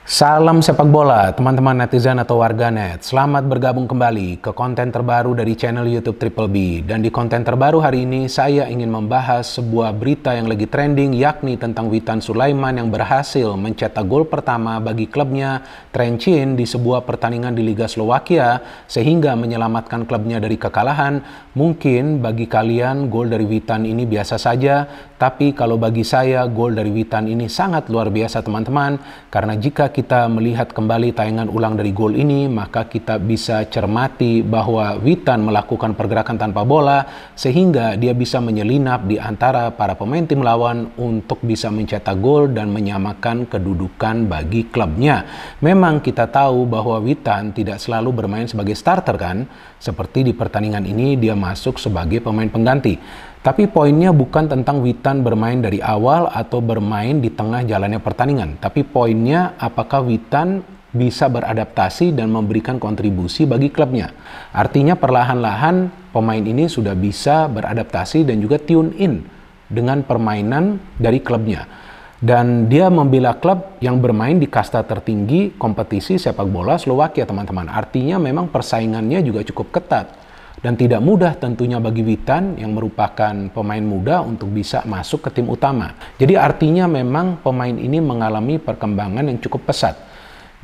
Salam sepak bola, teman-teman netizen atau warganet. Selamat bergabung kembali ke konten terbaru dari channel YouTube Triple B. Dan di konten terbaru hari ini, saya ingin membahas sebuah berita yang lagi trending, yakni tentang Witan Sulaiman yang berhasil mencetak gol pertama bagi klubnya Trenčín di sebuah pertandingan di Liga Slovakia, sehingga menyelamatkan klubnya dari kekalahan. Mungkin bagi kalian gol dari Witan ini biasa saja, tapi kalau bagi saya gol dari Witan ini sangat luar biasa teman-teman, karena jika kita melihat kembali tayangan ulang dari gol ini, maka kita bisa cermati bahwa Witan melakukan pergerakan tanpa bola sehingga dia bisa menyelinap di antara para pemain tim lawan untuk bisa mencetak gol dan menyamakan kedudukan bagi klubnya. Memang kita tahu bahwa Witan tidak selalu bermain sebagai starter kan, seperti di pertandingan ini dia masuk sebagai pemain pengganti. Tapi poinnya bukan tentang Witan bermain dari awal atau bermain di tengah jalannya pertandingan. Tapi poinnya apakah Witan bisa beradaptasi dan memberikan kontribusi bagi klubnya. Artinya perlahan-lahan pemain ini sudah bisa beradaptasi dan juga tune in dengan permainan dari klubnya. Dan dia membela klub yang bermain di kasta tertinggi kompetisi sepak bola Slovakia teman-teman. Artinya memang persaingannya juga cukup ketat. Dan tidak mudah tentunya bagi Witan yang merupakan pemain muda untuk bisa masuk ke tim utama. Jadi artinya memang pemain ini mengalami perkembangan yang cukup pesat.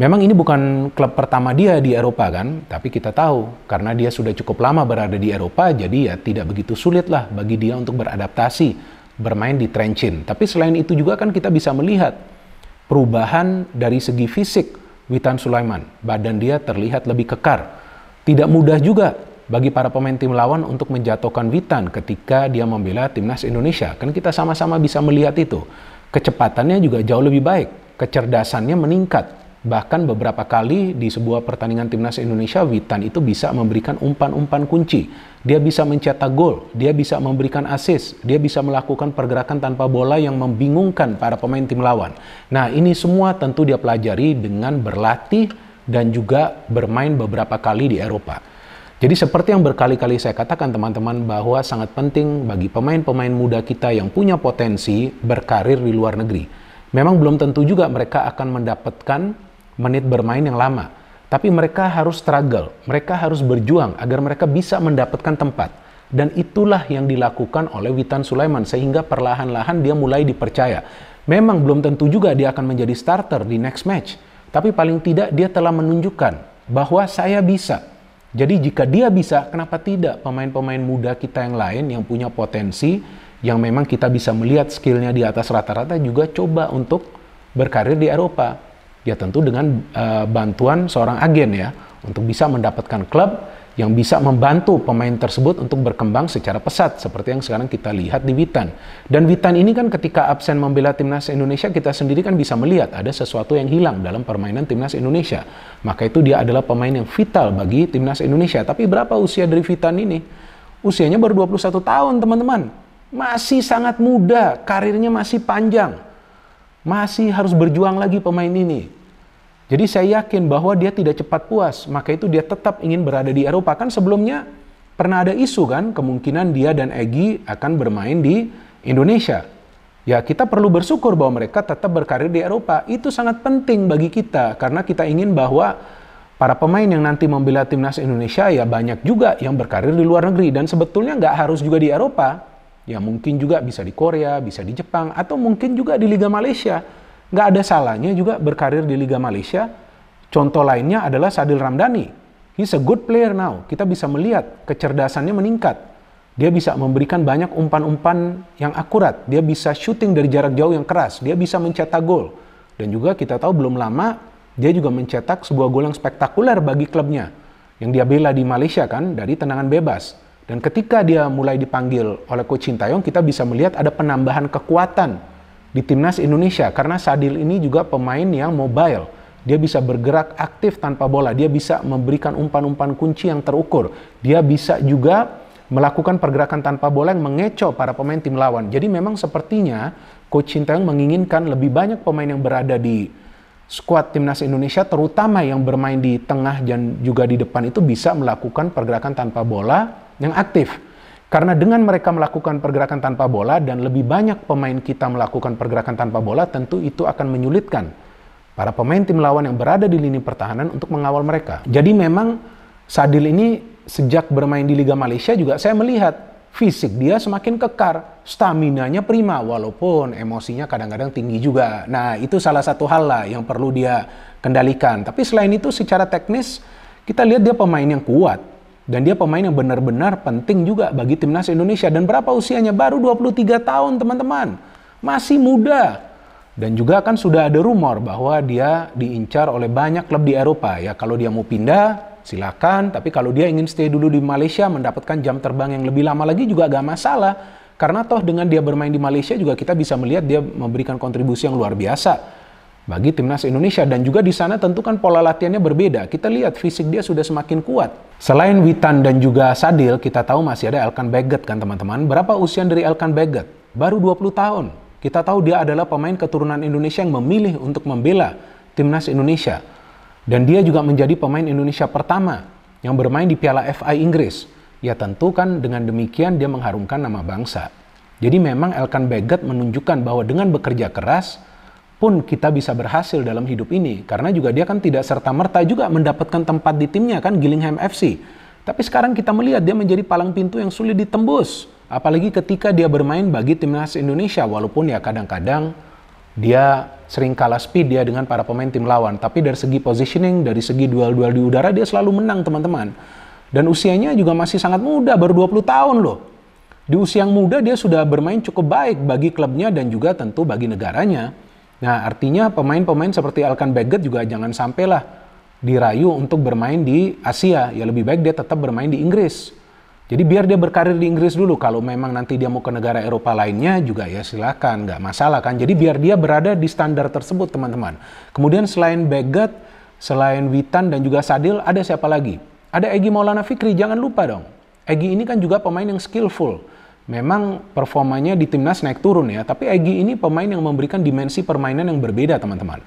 Memang ini bukan klub pertama dia di Eropa kan, tapi kita tahu karena dia sudah cukup lama berada di Eropa, jadi ya tidak begitu sulit lah bagi dia untuk beradaptasi bermain di Trenčín. Tapi selain itu juga kan kita bisa melihat perubahan dari segi fisik Witan Sulaiman. Badan dia terlihat lebih kekar. Tidak mudah juga bagi para pemain tim lawan untuk menjatuhkan Witan ketika dia membela timnas Indonesia. Kan kita sama-sama bisa melihat itu. Kecepatannya juga jauh lebih baik, kecerdasannya meningkat. Bahkan beberapa kali di sebuah pertandingan timnas Indonesia, Witan itu bisa memberikan umpan-umpan kunci. Dia bisa mencetak gol, dia bisa memberikan assist, dia bisa melakukan pergerakan tanpa bola yang membingungkan para pemain tim lawan. Nah, ini semua tentu dia pelajari dengan berlatih dan juga bermain beberapa kali di Eropa. Jadi seperti yang berkali-kali saya katakan teman-teman, bahwa sangat penting bagi pemain-pemain muda kita yang punya potensi berkarir di luar negeri. Memang belum tentu juga mereka akan mendapatkan menit bermain yang lama. Tapi mereka harus struggle, mereka harus berjuang agar mereka bisa mendapatkan tempat. Dan itulah yang dilakukan oleh Witan Sulaiman sehingga perlahan-lahan dia mulai dipercaya. Memang belum tentu juga dia akan menjadi starter di next match. Tapi paling tidak dia telah menunjukkan bahwa saya bisa. Jadi jika dia bisa, kenapa tidak pemain-pemain muda kita yang lain yang punya potensi, yang memang kita bisa melihat skillnya di atas rata-rata juga coba untuk berkarir di Eropa. Ya tentu dengan bantuan seorang agen ya, untuk bisa mendapatkan klub yang bisa membantu pemain tersebut untuk berkembang secara pesat, seperti yang sekarang kita lihat di Witan. Dan Witan ini kan ketika absen membela timnas Indonesia, kita sendiri kan bisa melihat ada sesuatu yang hilang dalam permainan timnas Indonesia. Maka itu dia adalah pemain yang vital bagi timnas Indonesia. Tapi berapa usia dari Witan ini? Usianya baru 21 tahun teman-teman. Masih sangat muda, karirnya masih panjang. Masih harus berjuang lagi pemain ini. Jadi saya yakin bahwa dia tidak cepat puas, maka itu dia tetap ingin berada di Eropa. Kan sebelumnya pernah ada isu kan, kemungkinan dia dan Egy akan bermain di Indonesia. Ya kita perlu bersyukur bahwa mereka tetap berkarir di Eropa. Itu sangat penting bagi kita, karena kita ingin bahwa para pemain yang nanti membela timnas Indonesia ya banyak juga yang berkarir di luar negeri. Dan sebetulnya nggak harus juga di Eropa. Ya mungkin juga bisa di Korea, bisa di Jepang, atau mungkin juga di Liga Malaysia. Nggak ada salahnya juga berkarir di Liga Malaysia. Contoh lainnya adalah Sadil Ramdhani. He's a good player now. Kita bisa melihat kecerdasannya meningkat. Dia bisa memberikan banyak umpan-umpan yang akurat. Dia bisa shooting dari jarak jauh yang keras. Dia bisa mencetak gol. Dan juga kita tahu belum lama dia juga mencetak sebuah gol yang spektakuler bagi klubnya. Yang dia bela di Malaysia kan, dari tendangan bebas. Dan ketika dia mulai dipanggil oleh Coach Sintayong, kita bisa melihat ada penambahan kekuatan di timnas Indonesia, karena Sadil ini juga pemain yang mobile. Dia bisa bergerak aktif tanpa bola, dia bisa memberikan umpan-umpan kunci yang terukur. Dia bisa juga melakukan pergerakan tanpa bola yang mengecoh para pemain tim lawan. Jadi memang sepertinya Coach Sintayong menginginkan lebih banyak pemain yang berada di skuad timnas Indonesia, terutama yang bermain di tengah dan juga di depan itu bisa melakukan pergerakan tanpa bola yang aktif. Karena dengan mereka melakukan pergerakan tanpa bola dan lebih banyak pemain kita melakukan pergerakan tanpa bola, tentu itu akan menyulitkan para pemain tim lawan yang berada di lini pertahanan untuk mengawal mereka. Jadi memang Sadil ini sejak bermain di Liga Malaysia juga saya melihat fisik dia semakin kekar, staminanya prima walaupun emosinya kadang-kadang tinggi juga. Nah, itu salah satu hal lah yang perlu dia kendalikan. Tapi selain itu secara teknis kita lihat dia pemain yang kuat dan dia pemain yang benar-benar penting juga bagi timnas Indonesia. Dan berapa usianya? Baru 23 tahun, teman-teman. Masih muda. Dan juga kan sudah ada rumor bahwa dia diincar oleh banyak klub di Eropa. Ya, kalau dia mau pindah silakan, tapi kalau dia ingin stay dulu di Malaysia mendapatkan jam terbang yang lebih lama lagi juga gak masalah. Karena toh dengan dia bermain di Malaysia juga kita bisa melihat dia memberikan kontribusi yang luar biasa bagi timnas Indonesia. Dan juga di sana tentu kan pola latihannya berbeda. Kita lihat fisik dia sudah semakin kuat. Selain Witan dan juga Sadil, kita tahu masih ada Elkan Baggett kan teman-teman. Berapa usia dari Elkan Baggett? Baru 20 tahun. Kita tahu dia adalah pemain keturunan Indonesia yang memilih untuk membela timnas Indonesia. Dan dia juga menjadi pemain Indonesia pertama yang bermain di Piala FA Inggris. Ya tentu kan dengan demikian dia mengharumkan nama bangsa. Jadi memang Elkan Baggett menunjukkan bahwa dengan bekerja keras pun kita bisa berhasil dalam hidup ini. Karena juga dia kan tidak serta-merta juga mendapatkan tempat di timnya kan, Gillingham FC. Tapi sekarang kita melihat dia menjadi palang pintu yang sulit ditembus. Apalagi ketika dia bermain bagi timnas Indonesia. Walaupun ya kadang-kadang dia sering kalah speed dia dengan para pemain tim lawan. Tapi dari segi positioning, dari segi duel-duel di udara dia selalu menang teman-teman. Dan usianya juga masih sangat muda, baru 20 tahun loh. Di usia yang muda dia sudah bermain cukup baik bagi klubnya dan juga tentu bagi negaranya. Nah artinya pemain-pemain seperti Elkan Baggett juga jangan sampailah dirayu untuk bermain di Asia. Ya lebih baik dia tetap bermain di Inggris. Jadi biar dia berkarir di Inggris dulu. Kalau memang nanti dia mau ke negara Eropa lainnya juga ya silakan, nggak masalah kan. Jadi biar dia berada di standar tersebut teman-teman. Kemudian selain Baggett, selain Witan dan juga Sadil, ada siapa lagi? Ada Egy Maulana Fikri, jangan lupa dong. Egy ini kan juga pemain yang skillful. Memang performanya di timnas naik turun ya. Tapi Egy ini pemain yang memberikan dimensi permainan yang berbeda teman-teman.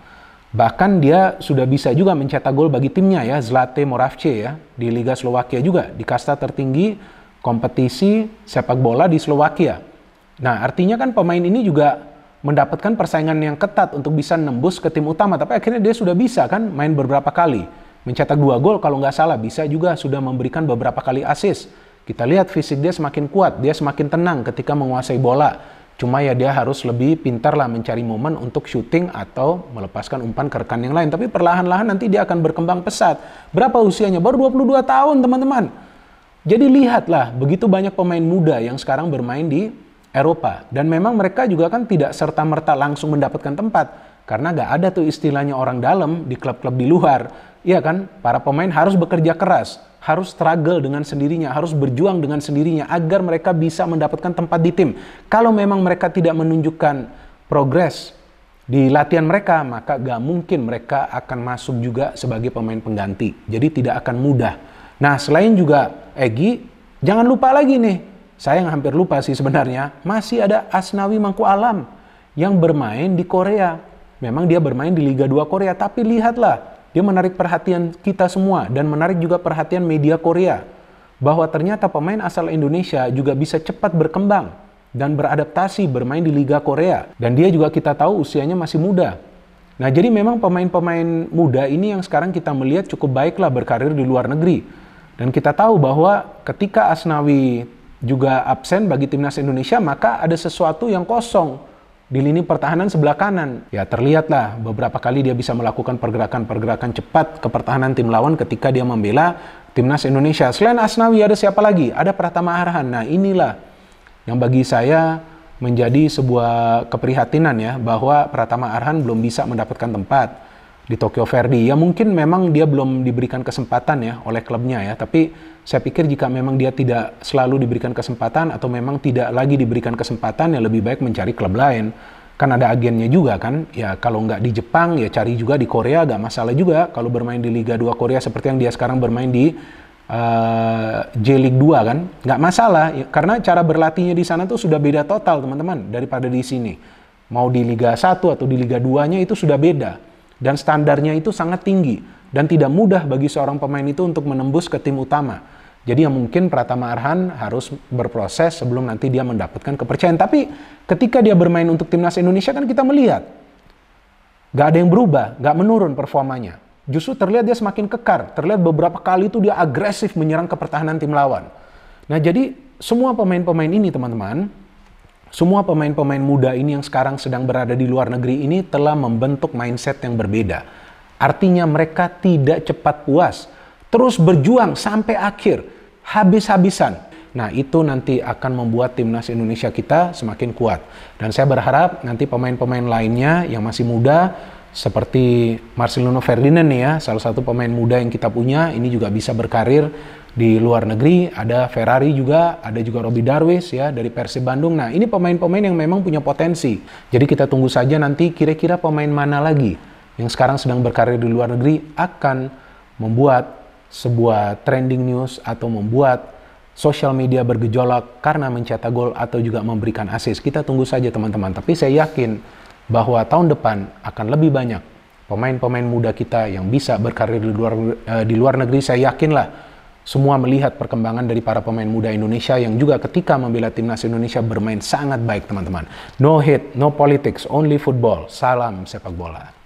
Bahkan dia sudah bisa juga mencetak gol bagi timnya ya, Zlate Moravce ya, di Liga Slovakia juga, di kasta tertinggi kompetisi sepak bola di Slovakia. Nah artinya kan pemain ini juga mendapatkan persaingan yang ketat untuk bisa nembus ke tim utama, tapi akhirnya dia sudah bisa kan main beberapa kali. Mencetak 2 gol kalau nggak salah, bisa juga sudah memberikan beberapa kali assist. Kita lihat fisik dia semakin kuat, dia semakin tenang ketika menguasai bola. Cuma ya dia harus lebih pintar lah mencari momen untuk syuting atau melepaskan umpan ke rekan yang lain. Tapi perlahan-lahan nanti dia akan berkembang pesat. Berapa usianya? Baru 22 tahun teman-teman. Jadi lihatlah begitu banyak pemain muda yang sekarang bermain di Eropa. Dan memang mereka juga kan tidak serta-merta langsung mendapatkan tempat. Karena gak ada tuh istilahnya orang dalam di klub-klub di luar. Iya kan? Para pemain harus bekerja keras. Harus struggle dengan sendirinya, harus berjuang dengan sendirinya agar mereka bisa mendapatkan tempat di tim. Kalau memang mereka tidak menunjukkan progres di latihan mereka, maka gak mungkin mereka akan masuk juga sebagai pemain pengganti. Jadi tidak akan mudah. Nah selain juga Egy, jangan lupa lagi nih, saya yang hampir lupa sih sebenarnya, masih ada Asnawi Mangku Alam yang bermain di Korea. Memang dia bermain di Liga 2 Korea, tapi lihatlah, dia menarik perhatian kita semua dan menarik juga perhatian media Korea. Bahwa ternyata pemain asal Indonesia juga bisa cepat berkembang dan beradaptasi bermain di Liga Korea. Dan dia juga kita tahu usianya masih muda. Nah jadi memang pemain-pemain muda ini yang sekarang kita melihat cukup baiklah berkarir di luar negeri. Dan kita tahu bahwa ketika Asnawi juga absen bagi timnas Indonesia, maka ada sesuatu yang kosong di lini pertahanan sebelah kanan. Ya terlihatlah beberapa kali dia bisa melakukan pergerakan-pergerakan cepat ke pertahanan tim lawan ketika dia membela timnas Indonesia. Selain Asnawi ada siapa lagi? Ada Pratama Arhan. Nah inilah yang bagi saya menjadi sebuah keprihatinan ya, bahwa Pratama Arhan belum bisa mendapatkan tempat di Tokyo Verdy. Ya mungkin memang dia belum diberikan kesempatan ya oleh klubnya ya, tapi saya pikir jika memang dia tidak selalu diberikan kesempatan atau memang tidak lagi diberikan kesempatan, ya lebih baik mencari klub lain. Kan ada agennya juga kan, ya kalau nggak di Jepang ya cari juga di Korea, nggak masalah juga kalau bermain di Liga 2 Korea seperti yang dia sekarang bermain di J-League 2 kan, nggak masalah ya, karena cara berlatihnya di sana tuh sudah beda total teman-teman daripada di sini. Mau di Liga 1 atau di Liga 2-nya itu sudah beda dan standarnya itu sangat tinggi dan tidak mudah bagi seorang pemain itu untuk menembus ke tim utama. Jadi yang mungkin Pratama Arhan harus berproses sebelum nanti dia mendapatkan kepercayaan. Tapi ketika dia bermain untuk timnas Indonesia kan kita melihat Nggak ada yang berubah, nggak menurun performanya. Justru terlihat dia semakin kekar. Terlihat beberapa kali itu dia agresif menyerang ke pertahanan tim lawan. Nah, jadi semua pemain-pemain ini teman-teman, semua pemain-pemain muda ini yang sekarang sedang berada di luar negeri ini telah membentuk mindset yang berbeda. Artinya mereka tidak cepat puas, terus berjuang sampai akhir, habis-habisan. Nah, itu nanti akan membuat timnas Indonesia kita semakin kuat. Dan saya berharap nanti pemain-pemain lainnya yang masih muda, seperti Marcelino Ferdinand nih ya, salah satu pemain muda yang kita punya, ini juga bisa berkarir di luar negeri. Ada Ferrari juga, ada juga Robby Darwish ya dari Persib Bandung. Nah, ini pemain-pemain yang memang punya potensi. Jadi kita tunggu saja nanti kira-kira pemain mana lagi yang sekarang sedang berkarir di luar negeri akan membuat sebuah trending news atau membuat sosial media bergejolak karena mencetak gol atau juga memberikan assist. Kita tunggu saja teman-teman. Tapi saya yakin bahwa tahun depan akan lebih banyak pemain-pemain muda kita yang bisa berkarir di luar negeri. Saya yakinlah semua melihat perkembangan dari para pemain muda Indonesia yang juga ketika membela timnas Indonesia bermain sangat baik teman-teman. No hate, no politics, only football. Salam sepak bola.